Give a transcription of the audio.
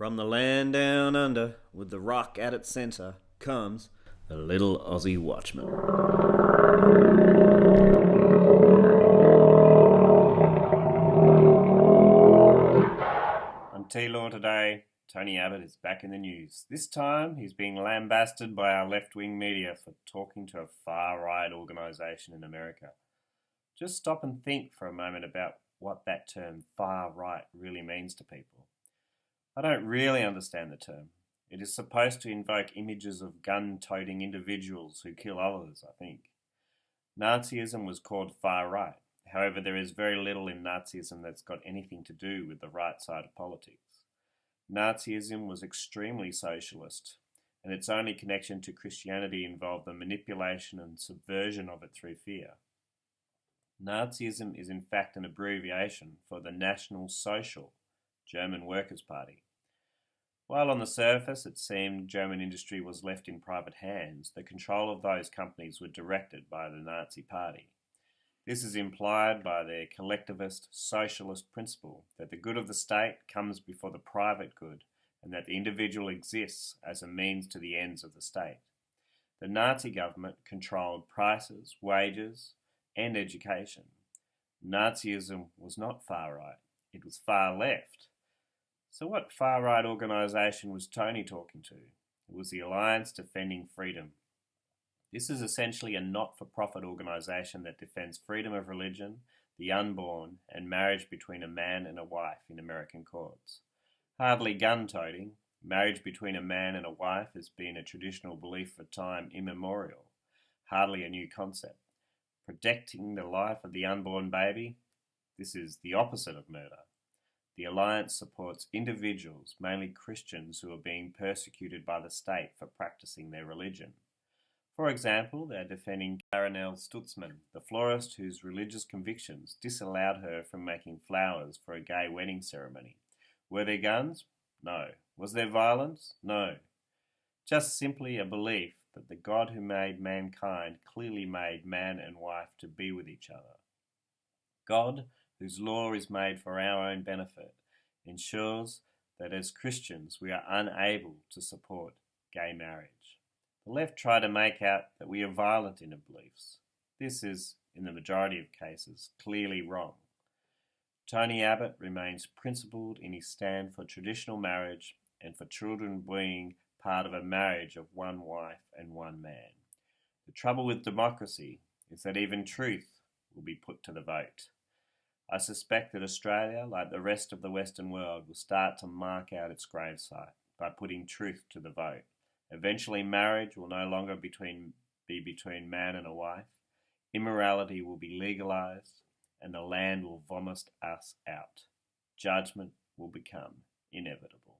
From the land down under, with the rock at its centre, comes the little Aussie Watchman. On TLAW today, Tony Abbott is back in the news. This time, he's being lambasted by our left-wing media for talking to a far-right organisation in America. Just stop and think for a moment about what that term far-right really means to people. I don't really understand the term. It is supposed to invoke images of gun-toting individuals who kill others, I think. Nazism was called far-right. However, there is very little in Nazism that's got anything to do with the right side of politics. Nazism was extremely socialist, and its only connection to Christianity involved the manipulation and subversion of it through fear. Nazism is in fact an abbreviation for the National Social German Workers' Party. While on the surface it seemed German industry was left in private hands, the control of those companies were directed by the Nazi Party. This is implied by their collectivist socialist principle that the good of the state comes before the private good and that the individual exists as a means to the ends of the state. The Nazi government controlled prices, wages, and education. Nazism was not far right, it was far left. So what far-right organisation was Tony talking to? It was the Alliance Defending Freedom. This is essentially a not-for-profit organisation that defends freedom of religion, the unborn, and marriage between a man and a wife in American courts. Hardly gun-toting, marriage between a man and a wife has been a traditional belief for time immemorial. Hardly a new concept. Protecting the life of the unborn baby? This is the opposite of murder. The Alliance supports individuals, mainly Christians, who are being persecuted by the state for practicing their religion. For example, they are defending Karinelle Stutzman, the florist whose religious convictions disallowed her from making flowers for a gay wedding ceremony. Were there guns? No. Was there violence? No. Just simply a belief that the God who made mankind clearly made man and wife to be with each other. God, whose law is made for our own benefit, ensures that as Christians we are unable to support gay marriage. The left try to make out that we are violent in our beliefs. This is, in the majority of cases, clearly wrong. Tony Abott remains principled in his stand for traditional marriage and for children being part of a marriage of one wife and one man. The trouble with democracy is that even truth will be put to the vote. I suspect that Australia, like the rest of the Western world, will start to mark out its gravesite by putting truth to the vote. Eventually marriage will no longer be between man and a wife. Immorality will be legalised and the land will vomit us out. Judgment will become inevitable.